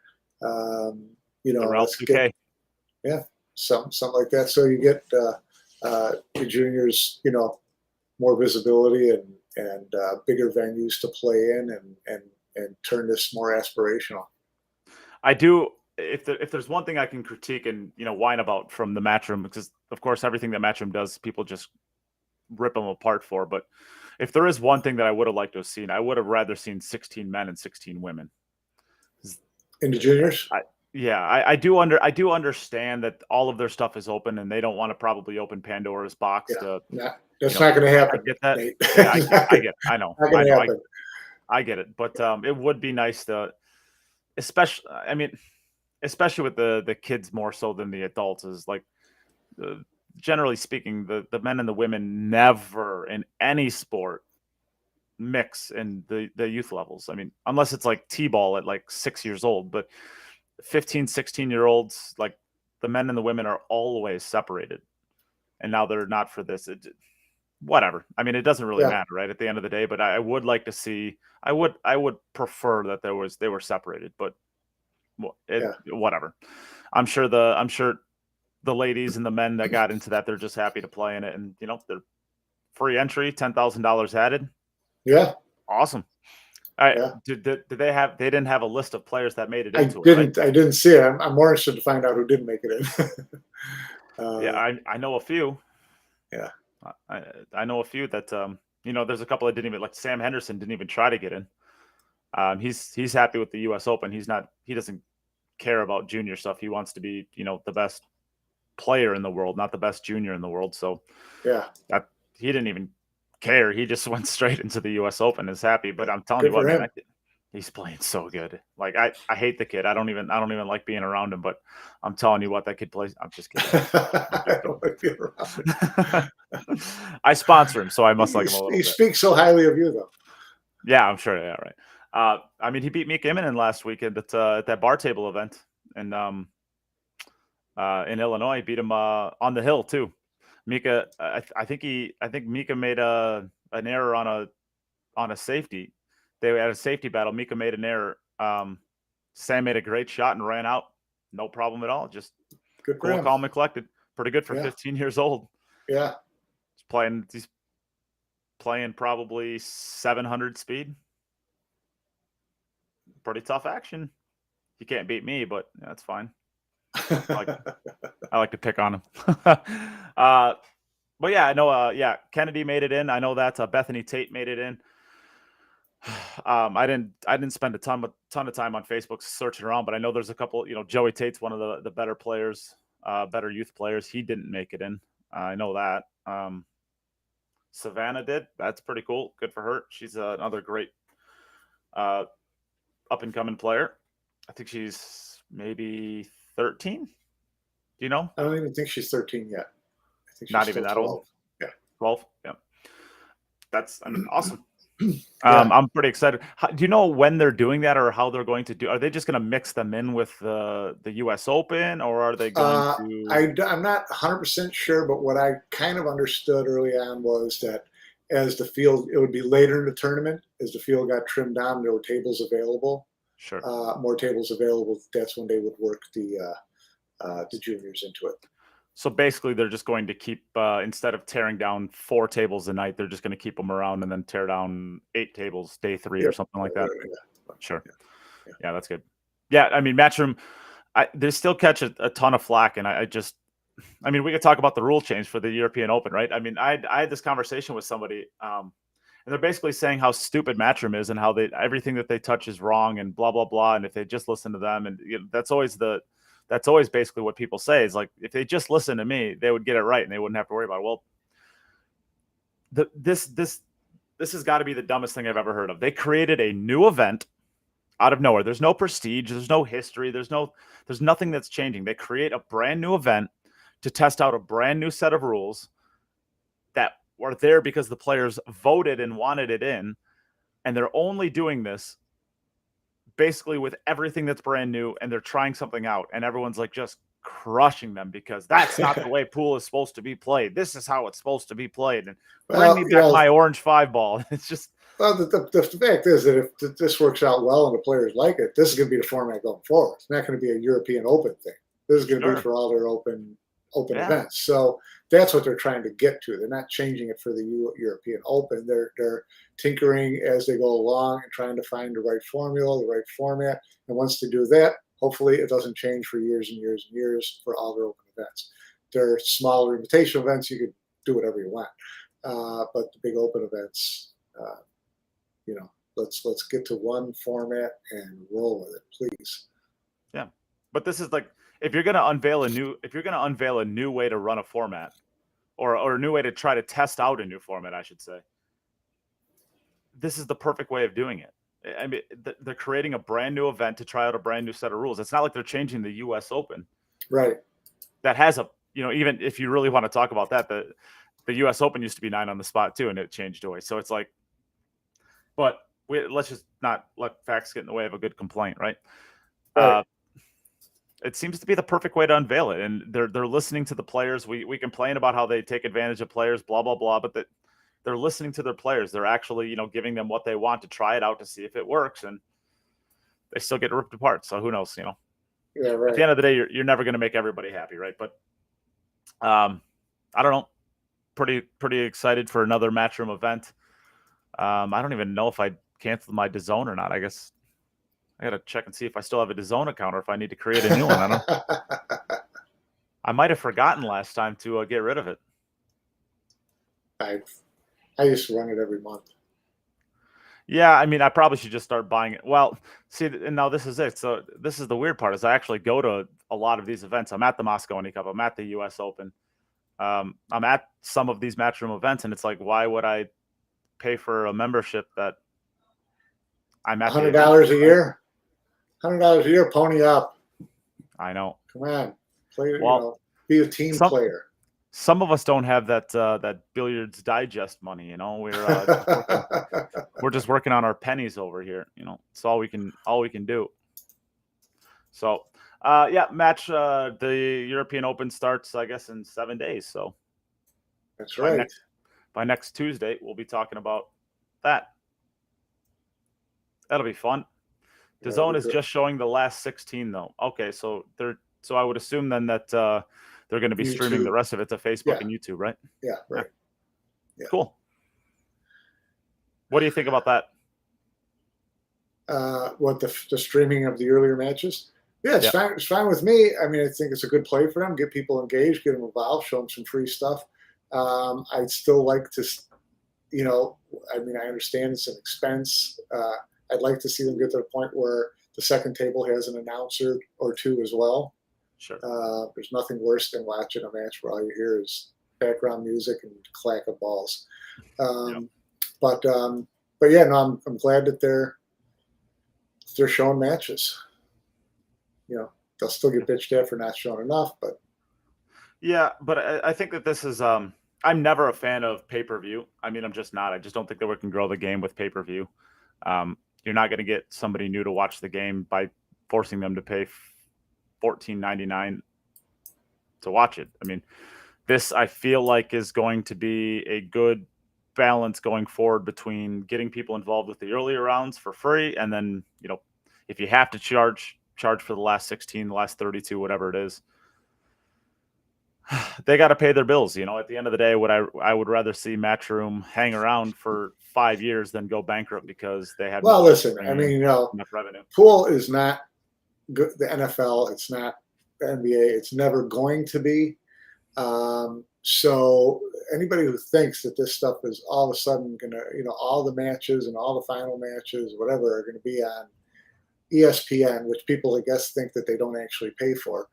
Something like that. So you get the juniors, more visibility and bigger venues to play in, and turn this more aspirational. I do. If there's one thing I can critique and whine about from the Matchroom, because of course everything that Matchroom does, people just rip them apart for. But if there is one thing that I would have liked to have seen, I would have rather seen 16 men and 16 women in the juniors. I do understand that all of their stuff is open, and they don't want to probably open Pandora's box. That's not going to happen. I get that. Yeah, I get it. I know. I get it. But it would be nice to, especially with the kids more so than the adults, is like, generally speaking, the men and the women never in any sport mix in the youth levels. I mean, unless it's like T-ball at like 6 years old, but 15, 16-year-olds, like the men and the women are always separated. And now they're not for this. Whatever. I mean, it doesn't really matter, right? At the end of the day, but I would like to see, I would prefer that they were separated, but whatever. I'm sure the ladies and the men that got into that, they're just happy to play in it, and free entry, $10,000 added. Yeah. Awesome. Yeah. Did they have? They didn't have a list of players that made it I into didn't. it. Right? I didn't see it. I'm more interested to find out who didn't make it in. Yeah, I know a few. Yeah. I know a few that there's a couple that didn't even, like Sam Henderson didn't even try to get in. He's happy with the U.S. Open. He doesn't care about junior stuff. He wants to be the best player in the world, not the best junior in the world. So yeah, he didn't even care. He just went straight into the U.S. Open. Is happy. But I'm telling Good you what, for man, him. he's playing so good. Like I hate the kid. I don't even like being around him. But I'm telling you what, that kid plays. I'm just kidding. I don't want to be around him. I sponsor him, so I must like him a little He bit. speaks so highly of you, though. Yeah, I'm sure. Yeah, right. I mean, he beat Mika Immonen last weekend at that bar table event, and in Illinois, he beat him on the hill too. Mika, I think Mika made an error on a safety. They had a safety battle. Mika made an error. Sam made a great shot and ran out. No problem at all. Just good, cool, calm, and collected. Pretty good for 15 years old. Yeah. He's playing probably 700 speed. Pretty tough action. He can't beat me, but that's fine. I like to pick on him. But yeah, I know. Kennedy made it in. I know that Bethany Tate made it in. I didn't spend a ton of time on Facebook searching around, but I know there's a couple. Joey Tate's one of the better players, better youth players. He didn't make it in. I know that. Savannah did. That's pretty cool. Good for her. She's another great up and coming player. I think she's maybe 13. Do you know? I don't even think she's 13 yet. I think she's not even that 12. old. Yeah, 12. Yeah, that's awesome. I'm pretty excited. Do you know when they're doing that or how they're going to do? Are they just going to mix them in with the U.S. Open, or are they going to? I'm not 100% sure, but what I kind of understood early on was that as the field, it would be later in the tournament, as the field got trimmed down, there were tables available. Sure. More tables available. That's when they would work the juniors into it. So basically, they're just going to keep instead of tearing down 4 tables a night, they're just going to keep them around and then tear down 8 tables day 3 or something like that. Yeah. Sure. Yeah, that's good. Yeah, I mean, Matchroom, they still catch a ton of flack, and I mean, we could talk about the rule change for the European Open, right? I mean, I had this conversation with somebody, and they're basically saying how stupid Matchroom is and how everything that they touch is wrong and blah blah blah, and if they just listen to them, and that's always basically what people say is like, if they just listen to me, they would get it right and they wouldn't have to worry about it. Well, this has got to be the dumbest thing I've ever heard of. They created a new event out of nowhere. There's no prestige. There's no history. There's nothing that's changing. They create a brand new event to test out a brand new set of rules that were there because the players voted and wanted it in. And they're only doing this basically with everything that's brand new, and they're trying something out, and everyone's like just crushing them because that's not the way pool is supposed to be played. This is how it's supposed to be played. And bring me back my orange 5 ball. It's just. Well, the fact is that if this works out well and the players like it, this is going to be the format going forward. It's not going to be a European Open thing. This is going to be for all their open events. So that's what they're trying to get to. They're not changing it for the European Open. They're tinkering as they go along and trying to find the right formula, the right format. And once they do that, hopefully it doesn't change for years and years and years for all their open events. They're smaller invitational events. You could do whatever you want. But the big open events, let's get to one format and roll with it, please. Yeah. But this is like, if you're going to unveil a new way to run a format, or a new way to try to test out a new format, I should say, this is the perfect way of doing it. I mean, they're creating a brand new event to try out a brand new set of rules. It's not like they're changing the U.S. Open, right? That has even if you really want to talk about that, the U.S. Open used to be 9 on the spot too, and it changed away. So it's like, but let's just not let facts get in the way of a good complaint, right? It seems to be the perfect way to unveil it, and they're listening to the players. We complain about how they take advantage of players, blah blah blah, but they're listening to their players. They're actually giving them what they want to try it out to see if it works, and they still get ripped apart. So who knows? Yeah, right. At the end of the day, you're never going to make everybody happy, right? But I don't know. pretty excited for another Matchroom event. I don't even know if I canceled my DAZN or not. I guess I got to check and see if I still have a DAZN account or if I need to create a new one. I don't. I might have forgotten last time to get rid of it. I used to run it every month. Yeah, I mean, I probably should just start buying it. Well, see, and now this is it. So this is the weird part is I actually go to a lot of these events. I'm at the Mosconi Cup. I'm at the U.S. Open. I'm at some of these Matchroom events, and it's like, why would I pay for a membership that I'm at $100 a year? $100 a year, pony up. I know. Come on, play. Be a team player. Some of us don't have that Billiards Digest money. We're just working on our pennies over here. It's all we can do. So, the European Open starts, I guess, in 7 days. So that's right. By next Tuesday, we'll be talking about that. That'll be fun. The DAZN is just showing the last 16, though. Okay, so I would assume then that they're going to be YouTube. Streaming the rest of it to Facebook and YouTube, right? Yeah, right. Yeah. Cool. What do you think about that? What the streaming of the earlier matches? Yeah, it's fine with me. I mean, I think it's a good play for them. Get people engaged, get them involved, show them some free stuff. I'd still like to, I understand it's an expense. I'd like to see them get to the point where the second table has an announcer or two as well. Sure. There's nothing worse than watching a match where all you hear is background music and clack of balls. But yeah, no, I'm glad that they're showing matches. They'll still get bitched at for not showing enough, but yeah, but I think that this is I'm never a fan of pay-per-view. I mean, I'm just not. I just don't think that we can grow the game with pay-per-view. You're not going to get somebody new to watch the game by forcing them to pay $14.99 to watch it. I mean, this I feel like is going to be a good balance going forward between getting people involved with the earlier rounds for free, and then if you have to charge for the last 16, the last 32, whatever it is, they got to pay their bills. At the end of the day, I would rather see Matchroom hang around for 5 years than go bankrupt because they had listen, I mean, enough revenue. Pool is not good. The NFL, it's not the NBA. It's never going to be. So anybody who thinks that this stuff is all of a sudden going to, all the matches and all the final matches, whatever, are going to be on ESPN, which people, I guess, think that they don't actually pay for.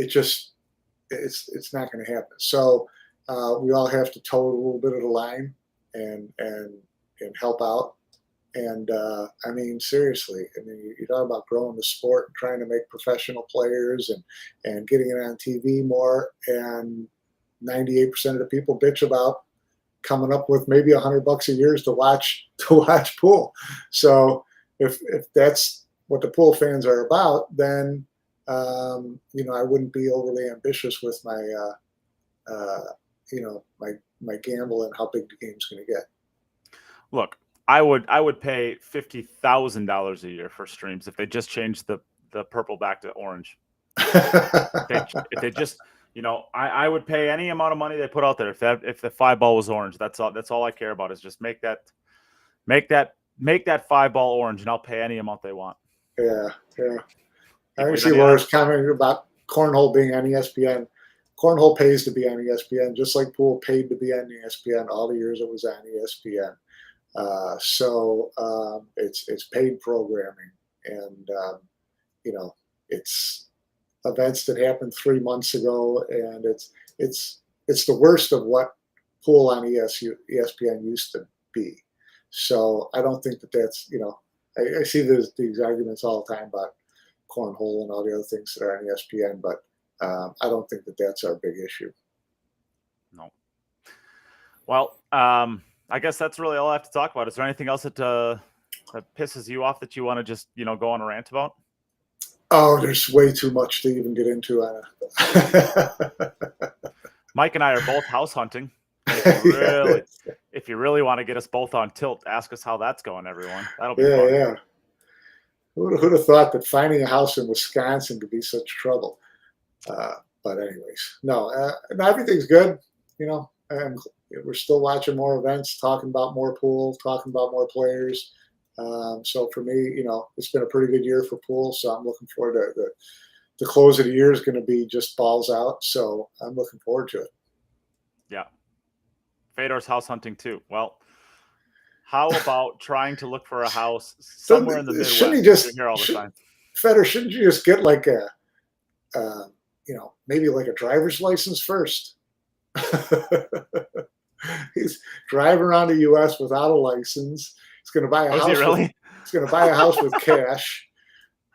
It's not going to happen. So we all have to toe a little bit of the line and help out. And I mean, seriously, you talk about growing the sport and trying to make professional players and getting it on TV more. And 98% of the people bitch about coming up with maybe $100 a year to watch pool. So if that's what the pool fans are about, then I wouldn't be overly ambitious with my my gamble and how big the game's going to get. Look, I would pay $50,000 a year for streams if they just changed the purple back to orange. if they just, I would pay any amount of money they put out there if the 5-ball was orange. That's all I care about is just make that 5-ball orange, and I'll pay any amount they want. Yeah. I see Laura's commenting about cornhole being on ESPN. Cornhole pays to be on ESPN, just like pool paid to be on ESPN all the years it was on ESPN. So it's paid programming, and it's events that happened 3 months ago, and it's the worst of what pool on ESPN used to be. So I don't think that's I see these arguments all the time about cornhole and all the other things that are on ESPN, but I don't think that's our big issue. No. Well, I guess that's really all I have to talk about. Is there anything else that pisses you off that you want to just go on a rant about? Oh, there's way too much to even get into on it. Mike and I are both house hunting. If you really want to get us both on tilt, ask us how that's going, everyone. That'll be fun. Yeah. Who'd have thought that finding a house in Wisconsin could be such trouble? But But anyways, no, everything's good. You know, and we're still watching more events, talking about more pool, talking about more players. So for me, you know, it's been a pretty good year for pool. So I'm looking forward to the close of the year is going to be just balls out. So I'm looking forward to it. Yeah. Fedor's house hunting too. Well, how about trying to look for a house somewhere in the Midwest? Shouldn't he just here all the time? Fedor, shouldn't you just get like a, you know, maybe like a driver's license first? He's driving around the U.S. without a license. He's going to buy a house. Really? He's going to buy a house with cash,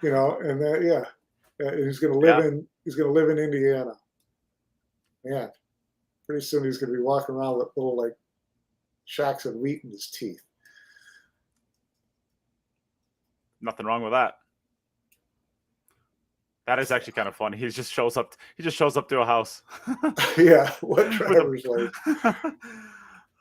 you know, and then he's going to live in. He's going to live in Indiana. Man, pretty soon he's going to be walking around with little like shacks of wheat in his teeth. Nothing wrong with that. That is actually kind of funny. He just shows up. He just shows up to a house. Yeah, what driver's license?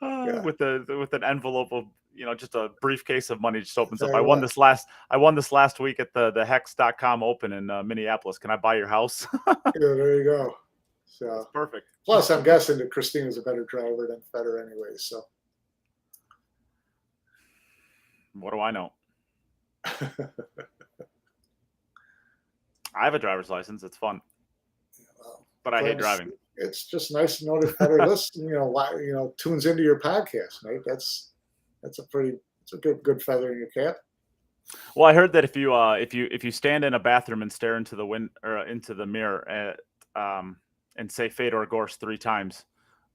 With an envelope of, you know, just a briefcase of money just opens up. I won this last week at the Hex.com Open in Minneapolis. Can I buy your house? Yeah, there you go. So that's perfect. Plus, I'm guessing that Christina's a better driver than Fedor anyway. So what do I know? I have a driver's license. It's fun, but I hate driving. It's just nice to know that Fedor listens. You know, tunes into your podcast, mate. That's a good feather in your cap. Well, I heard that if you stand in a bathroom and stare into the into the mirror and say Fedor Gorst 3 times,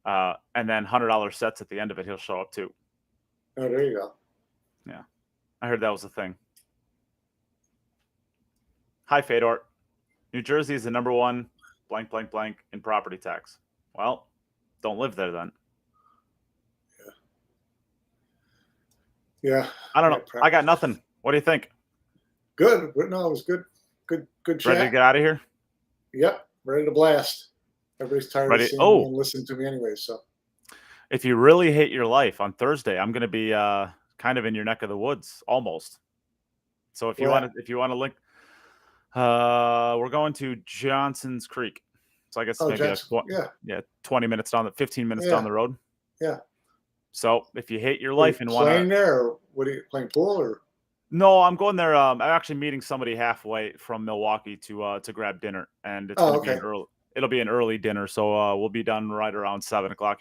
and then $100 sets at the end of it, he'll show up too. Oh, there you go. Yeah, I heard that was a thing. Hi, Fedor. New Jersey is the #1 blank blank blank in property tax. Well, don't live there then. Yeah. I don't know. I got nothing. What do you think? Good. No, it was good. Good chat. Ready to get out of here? Yep. Ready to blast. Everybody's tired of seeing me and listening to me anyway. So if you really hate your life, on Thursday, I'm going to be kind of in your neck of the woods almost. So if you want to link, we're going to Johnson's Creek. So I guess maybe 20 minutes down 15 minutes down the road. Yeah. So if you hate your life and want to playing there, or what are you playing pool or? No, I'm going there. I'm actually meeting somebody halfway from Milwaukee to grab dinner, and it's going to be an early. It'll be an early dinner, so we'll be done right around 7 o'clock.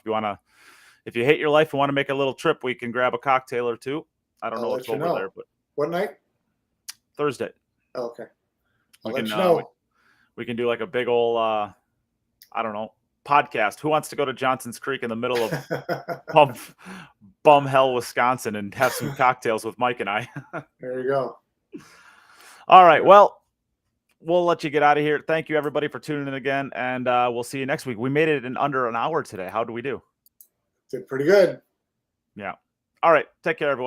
If you hate your life and want to make a little trip, we can grab a cocktail or two. I don't know what's over there, but what night? Thursday. Oh, okay. We can do like a big old, I don't know, podcast. Who wants to go to Johnson's Creek in the middle of bum hell, Wisconsin, and have some cocktails with Mike and I? There you go. All right. Well, we'll let you get out of here. Thank you, everybody, for tuning in again, and we'll see you next week. We made it in under an hour today. How do we do? Did pretty good. Yeah. All right. Take care, everyone.